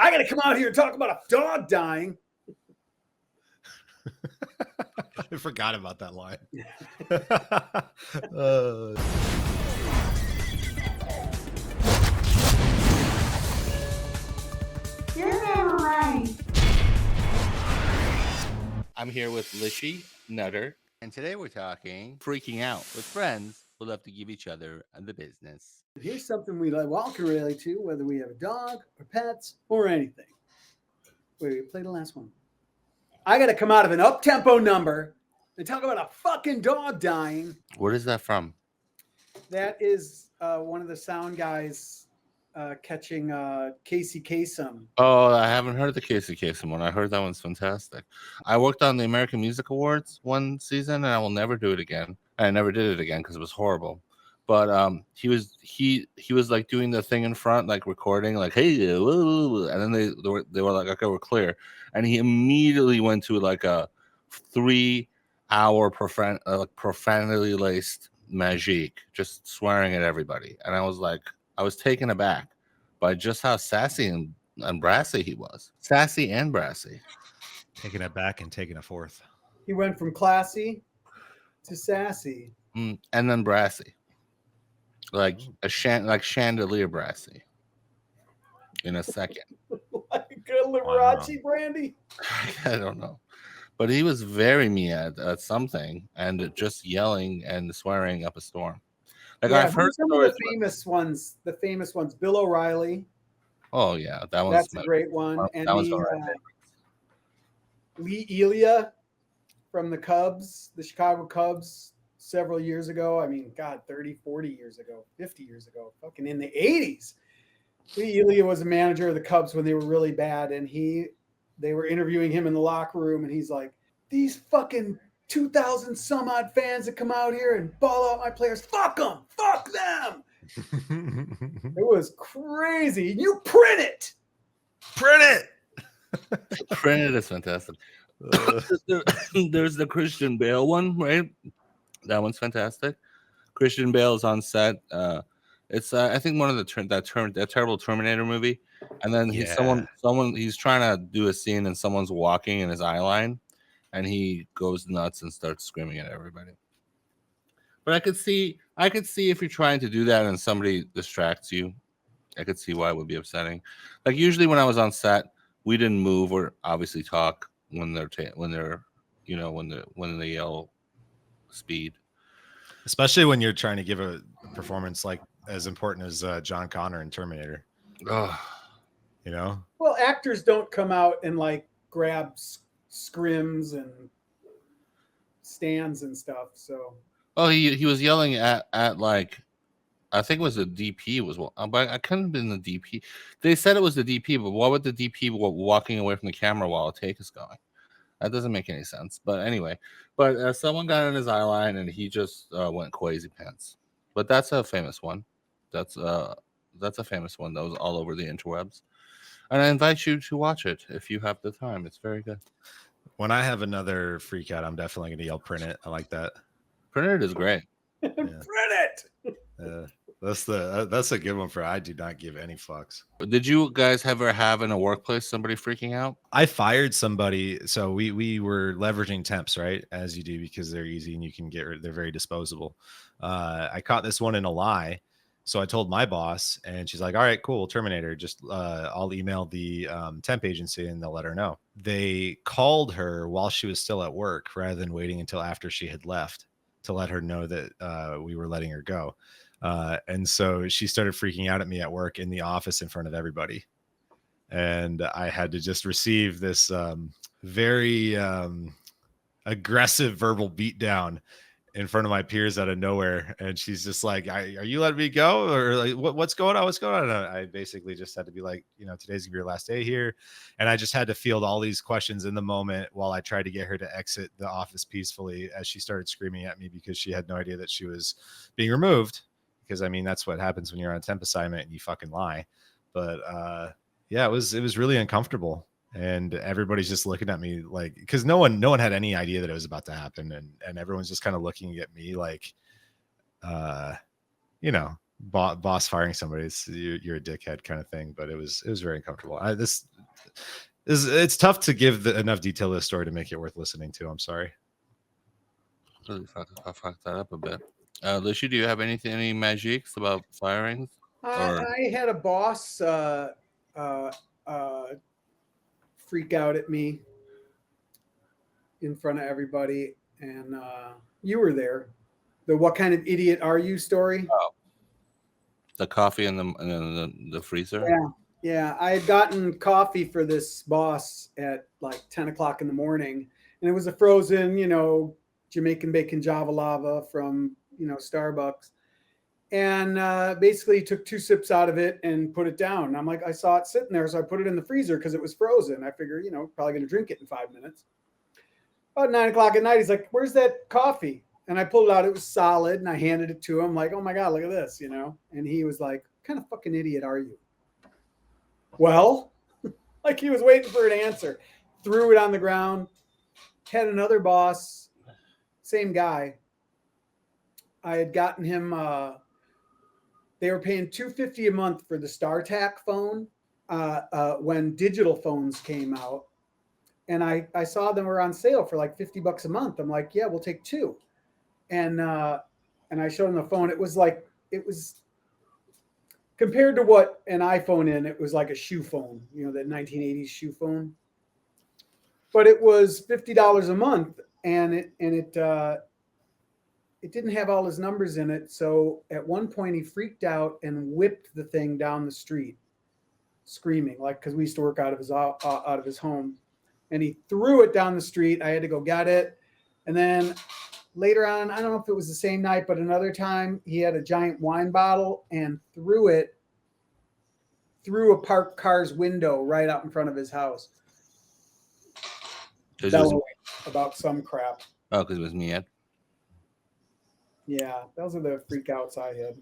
I got to come out here and talk about a dog dying. I forgot about that line. I'm here with Lishy Nutter, and today we're talking freaking out with friends who love to give each other the business. Here's something we all can relate to, whether we have a dog or pets or anything. Wait, play the last one. I got to come out of an up-tempo number and talk about a fucking dog dying. What is that from? That is one of the sound guys catching Casey Kasem. Oh, I haven't heard the Casey Kasem one. I heard that one's fantastic. I worked on the American Music Awards one season, and I will never do it again. I never did it again because it was horrible. But he was like doing the thing in front, like recording, like hey, and then they were like, okay, we're clear, and he immediately went to like a 3-hour profanity laced magique, just swearing at everybody, and I was taken aback by just how sassy and brassy he was. Sassy and brassy. Taking it back and taking a fourth. He went from classy to sassy. And then brassy. Like chandelier brassy. In a second. Like a Liberace brandy? I don't know. But he was very mean at something and just yelling and swearing up a storm. Like I've heard some of the famous ones. The famous ones. Bill O'Reilly. Oh yeah, that's a great one. And that was Lee Elia from the Cubs, the Chicago Cubs, several years ago. I mean, God, 30, 40 years ago, 50 years ago, fucking in the 80s. Lee Elia was a manager of the Cubs when they were really bad, and they were interviewing him in the locker room, and he's like, these fucking 2,000 some odd fans that come out here and ball out my players, fuck them, fuck them. It was crazy. You print it. Print it is fantastic. There's the Christian Bale one, right? That one's fantastic. Christian Bale is on set. It's I think one of that terrible Terminator movie, and then he's trying to do a scene and someone's walking in his eye line, and he goes nuts and starts screaming at everybody. But I could see if you're trying to do that and somebody distracts you, I could see why it would be upsetting. Like usually when I was on set, we didn't move or obviously talk when they yell speed. Especially when you're trying to give a performance like as important as John Connor in Terminator. Oh. You know? Well, actors don't come out and like grab scrims and stands and stuff. So. Oh, he was yelling at like, I think it was the DP but I couldn't have been the DP. They said it was the DP, but why would the DP walking away from the camera while a take is going? That doesn't make any sense. But anyway, someone got in his eye line and he just went crazy pants. But that's a famous one. That's a famous one that was all over the interwebs. And I invite you to watch it if you have the time. It's very good. When I have another freak out, I'm definitely going to yell print it. I like that. Print it is great. Yeah. Print it. That's a good one for I do not give any fucks. Did you guys ever have in a workplace somebody freaking out? I fired somebody. So we were leveraging temps, right? As you do, because they're easy and you can they're very disposable. I caught this one in a lie. So I told my boss and she's like, all right, cool. Terminator. Just I'll email the temp agency and they'll let her know. They called her while she was still at work rather than waiting until after she had left to let her know that we were letting her go. And so she started freaking out at me at work in the office in front of everybody. And I had to just receive this very aggressive verbal beatdown in front of my peers out of nowhere. And she's just like, are you letting me go? Or like, what's going on? What's going on? And I basically just had to be like, today's gonna be your last day here. And I just had to field all these questions in the moment while I tried to get her to exit the office peacefully as she started screaming at me because she had no idea that she was being removed. Because I mean, that's what happens when you're on a temp assignment and you fucking lie. But yeah, it was really uncomfortable. And everybody's just looking at me like, because no one had any idea that it was about to happen. And everyone's just kind of looking at me like, boss firing somebody. You're a dickhead kind of thing, but it was very uncomfortable. It's tough to give enough detail to the story to make it worth listening to. I'm sorry. Really fucked that up a bit. Lucy, do you have any magics about firings? I had a boss freak out at me in front of everybody, and you were there. The "what kind of idiot are you" story. Oh, the coffee in the freezer. Yeah. I had gotten coffee for this boss at like 10 o'clock in the morning, and it was a frozen, Jamaican bacon Java lava from Starbucks. And basically took 2 sips out of it and put it down. And I'm like, I saw it sitting there, so I put it in the freezer because it was frozen. I figure, probably going to drink it in 5 minutes. About 9 o'clock at night, he's like, "Where's that coffee?" And I pulled it out. It was solid, and I handed it to him, like, "Oh my God, look at this," And he was like, "What kind of fucking idiot are you?" Well, like he was waiting for an answer. Threw it on the ground. Had another boss, same guy. I had gotten him. They were paying $250 a month for the StarTAC phone when digital phones came out, and I saw them were on sale for like $50 a month. I'm like, "Yeah, we'll take 2," and I showed him the phone. It was compared to what an iPhone it was like a shoe phone, that 1980s shoe phone, but it was $50 a month, and it didn't have all his numbers in it. So at one point he freaked out and whipped the thing down the street, screaming, like, because we used to work out of his home, and he threw it down the street. I had to go get it. And then later on, I don't know if it was the same night, but another time he had a giant wine bottle and threw it through a parked car's window right out in front of his house. About some crap. Oh, because it was me. Yeah, those are the freak outs I had.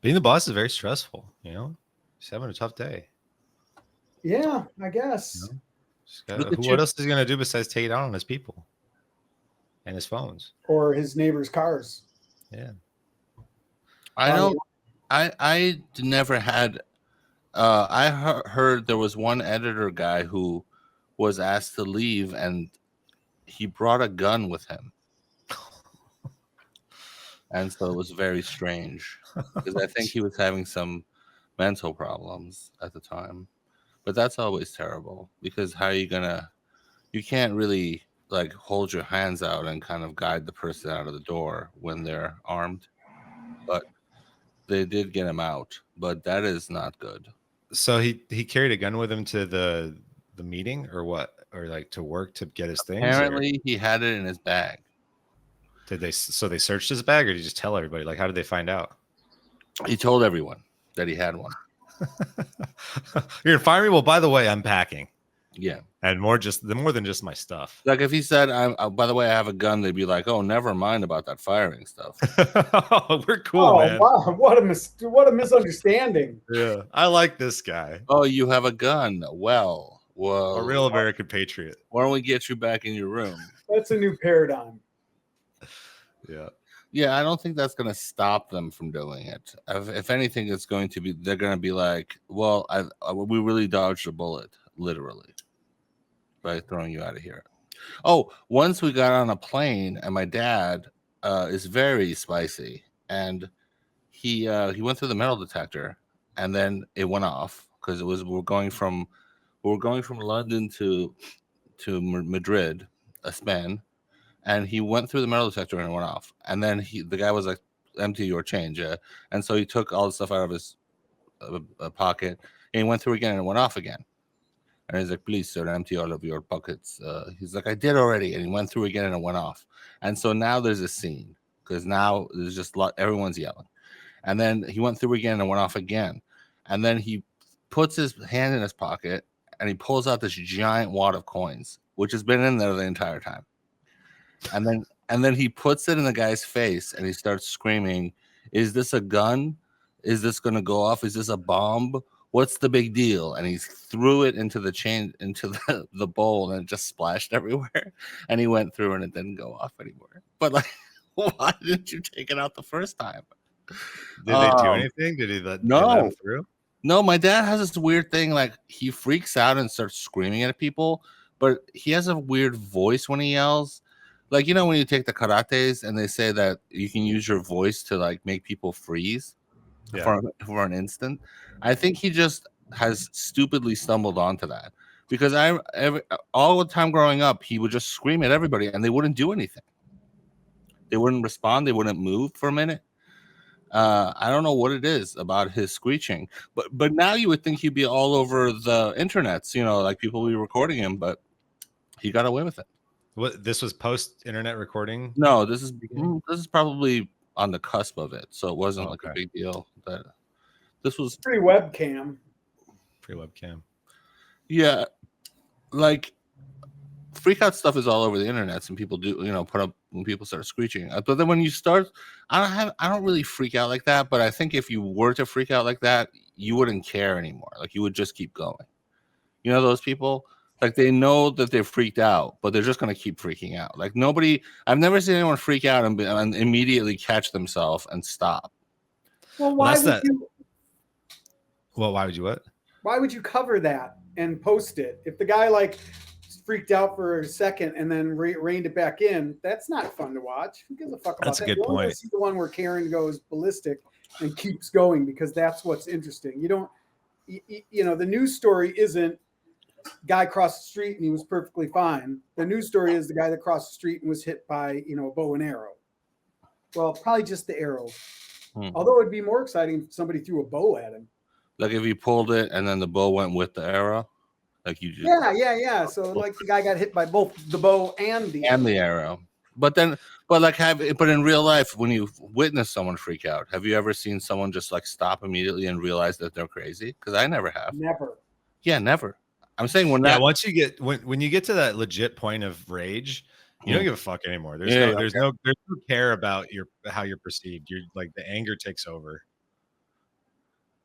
Being the boss is very stressful, He's having a tough day. Yeah, I guess. What else is he going to do besides take it out on his people and his phones? Or his neighbors' cars. Yeah. I never had... I heard there was one editor guy who was asked to leave, and he brought a gun with him. And so it was very strange because I think he was having some mental problems at the time. But that's always terrible because how are you you can't really like hold your hands out and kind of guide the person out of the door when they're armed. But they did get him out, but that is not good. So he carried a gun with him to the meeting or what? Or like to work to get his things? Apparently he had it in his bag. So they searched his bag, or did you just tell everybody? Like, how did they find out? He told everyone that he had one. You're gonna fire me? Well, by the way, I'm packing. Yeah, and more than just my stuff. Like if he said, "By the way, I have a gun," they'd be like, "Oh, never mind about that firing stuff." We're cool, man. Wow, what a misunderstanding. Yeah, I like this guy. Oh, you have a gun? Well, a real American patriot. Why don't we get you back in your room? That's a new paradigm. Yeah, I don't think that's going to stop them from doing it. If anything, it's going to be, they're going to be like, well, we really dodged a bullet, literally, by throwing you out of here. Oh, once we got on a plane, and my dad is very spicy, and he went through the metal detector, and then it went off because we were going from London to Madrid, a span. And he went through the metal detector and it went off. And then the guy was like, "Empty your change." And so he took all the stuff out of his pocket and he went through again and it went off again. And he's like, "Please, sir, empty all of your pockets." He's like, "I did already." And he went through again and it went off. And so now there's a scene because now there's just everyone's yelling. And then he went through again and it went off again. And then he puts his hand in his pocket and he pulls out this giant wad of coins, which has been in there the entire time. And then he puts it in the guy's face and he starts screaming, "Is this a gun? Is this going to go off? Is this a bomb? What's the big deal?" And he threw it into the bowl and it just splashed everywhere. And he went through and it didn't go off anymore. But like, why didn't you take it out the first time? Did they do anything? Did they let him through? No, my dad has this weird thing, like he freaks out and starts screaming at people, but he has a weird voice when he yells. Like, you know, when you take the karates and they say that you can use your voice to like make people freeze for an instant. I think he just has stupidly stumbled onto that because all the time growing up, he would just scream at everybody and they wouldn't do anything. They wouldn't respond. They wouldn't move for a minute. I don't know what it is about his screeching, but now you would think he'd be all over the internets, you know, like people would be recording him, but he got away with it. What, this was post-internet recording? No, this is probably on the cusp of it, so it wasn't like a big deal. That this was pre-webcam. Yeah, like freak out stuff is all over the internet, and people do, you know, put up when people start screeching. But then when you start, I don't really freak out like that. But I think if you were to freak out like that, you wouldn't care anymore. Like you would just keep going. You know those people, like they know that they're freaked out, but they're just gonna keep freaking out. Like nobody, I've never seen anyone freak out and immediately catch themselves and stop. Well, why would you? Well, why would you what? Why would you cover that and post it? If the guy like freaked out for a second and then reined it back in, that's not fun to watch. Who gives a fuck about that's that? That's a good point. See the one where Karen goes ballistic and keeps going because that's what's interesting. You don't, you know, the news story isn't guy crossed the street and he was perfectly fine. The news story is the guy that crossed the street and was hit by, you know, a bow and arrow. Well, probably just the arrow. Although it'd be more exciting if somebody threw a bow at him. Like if you pulled it and then the bow went with the arrow. Like you just, yeah. So like the guy got hit by both the bow and the arrow. But in real life, when you witness someone freak out, have you ever seen someone just like stop immediately and realize that they're crazy? Because I never have. Never. Yeah, never. I'm saying once you get when you get to that legit point of rage, you don't give a fuck anymore. There's no care about how you're perceived. You're like the anger takes over,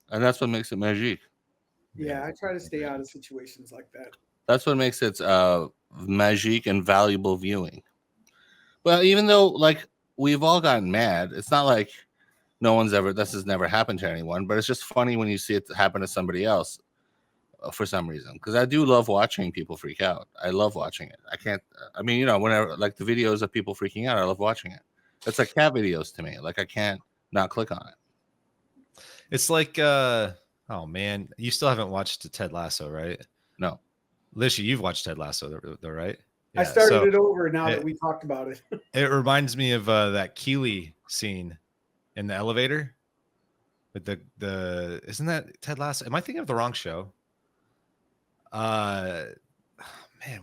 and that's what makes it magic. Yeah, I try to stay out of situations like that. That's what makes it magic and valuable viewing. Well, even though like we've all gotten mad, it's not like this has never happened to anyone, but it's just funny when you see it happen to somebody else for some reason. Because I do love watching people freak out. I love watching it. You know, whenever like the videos of people freaking out, I love watching it. It's like cat videos to me. Like I can't not click on it. It's like oh man, you still haven't watched Ted Lasso, right? No. Lishy, you've watched Ted Lasso, though, right? Yeah, I started it over now that we talked about it. It reminds me of that Keeley scene in the elevator with the isn't that Ted Lasso? Am I thinking of the wrong show? Man,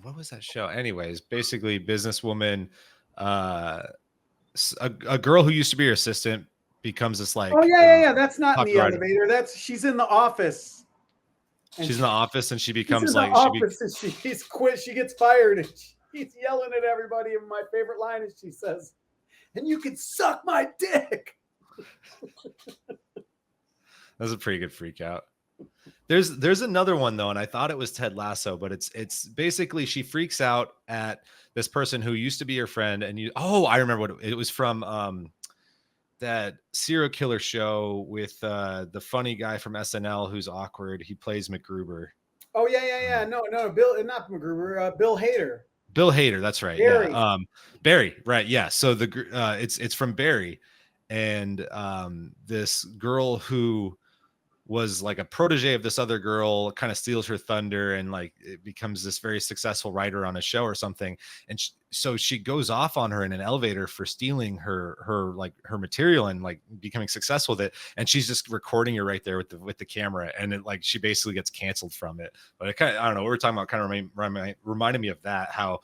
what was that show? Anyways, basically businesswoman, a girl who used to be her assistant becomes this like that's not in the elevator. She's in the office. She's in the office and she becomes she's quit. She gets fired and she's yelling at everybody. And my favorite line is she says, "And you can suck my dick." That's a pretty good freak out. There's another one though, and I thought it was Ted Lasso, but it's basically she freaks out at this person who used to be her friend, and I remember what it was from. That serial killer show with the funny guy from SNL who's awkward. He plays MacGruber. Oh yeah. No, Bill, not MacGruber. Bill Hader. Bill Hader, that's right. Barry. Yeah. Barry, right? Yeah. So it's from Barry, and this girl who was like a protege of this other girl kind of steals her thunder and like it becomes this very successful writer on a show or something. And so she goes off on her in an elevator for stealing her material and like becoming successful with it. And she's just recording her right there with the camera. And it like, she basically gets canceled from it. But it kind of, I don't know, what we're talking about kind of reminded me of that, how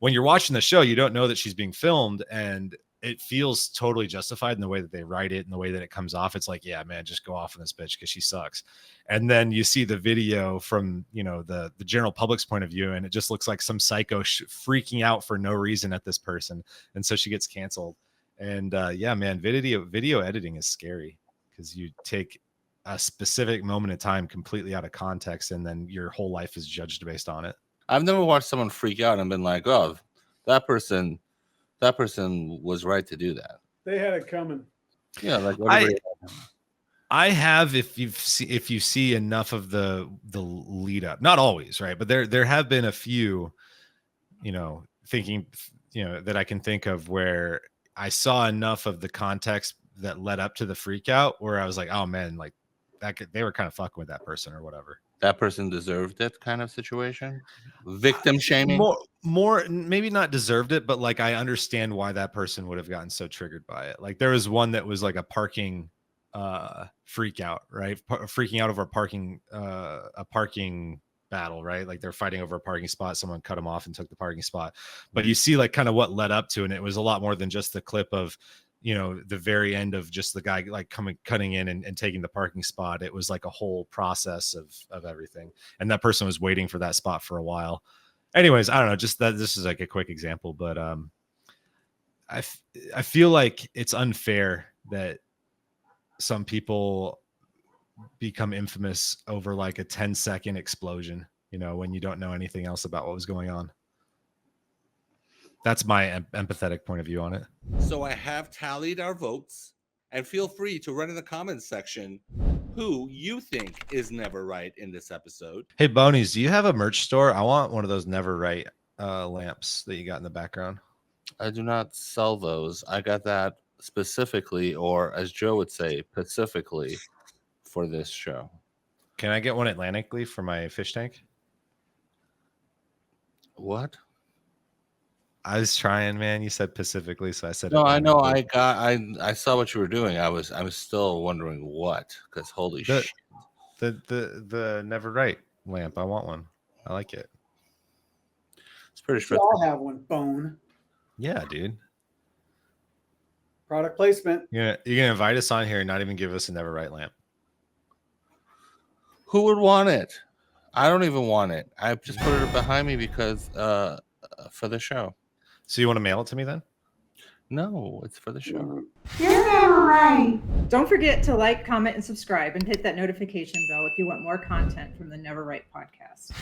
when you're watching the show, you don't know that she's being filmed and it feels totally justified in the way that they write it and the way that it comes off. It's like, yeah, man, just go off on this bitch because she sucks. And then you see the video from, you know, the general public's point of view, and it just looks like some psycho freaking out for no reason at this person. And so she gets canceled. And yeah, man, video editing is scary because you take a specific moment in time completely out of context and then your whole life is judged based on it. I've never watched someone freak out and been like, oh, that person was right to do that. They had it coming. Yeah, like everybody. I have, if you see enough of the lead up, not always, right? But there have been a few, thinking, that I can think of where I saw enough of the context that led up to the freak out where I was like, oh man, like they were kind of fucking with that person or whatever. That person deserved it, kind of situation. Victim shaming. More, maybe not deserved it, but like I understand why that person would have gotten so triggered by it. Like there was one that was like a parking freak out, right? Freaking out over a parking battle, right? Like they're fighting over a parking spot. Someone cut them off and took the parking spot. But you see like kind of what led up to it. And it was a lot more than just the clip of, the very end of just the guy like cutting in and taking the parking spot. It was like a whole process of everything. And that person was waiting for that spot for a while. Anyways, I don't know, just that this is like a quick example, but I feel like it's unfair that some people become infamous over like a 10-second explosion, when you don't know anything else about what was going on. That's my empathetic point of view on it. So I have tallied our votes, and feel free to run in the comments section who you think is never right in this episode. Hey, Bonies, do you have a merch store? I want one of those never right lamps that you got in the background. I do not sell those. I got that specifically, or as Joe would say, pacifically for this show. Can I get one Atlantically for my fish tank? What? I was trying, man. You said specifically, so I said. No, I know. I saw what you were doing. I was still wondering what, because holy shit. The never right lamp. I want one. I like it. It's pretty We stressful. all have one. Bone. Yeah, dude. Product placement. You're gonna invite us on here and not even give us a never right lamp. Who would want it? I don't even want it. I just put it behind me because for the show. So you want to mail it to me then? No, it's for the show. You're never right. Don't forget to like, comment, and subscribe, and hit that notification bell if you want more content from the Never Right podcast.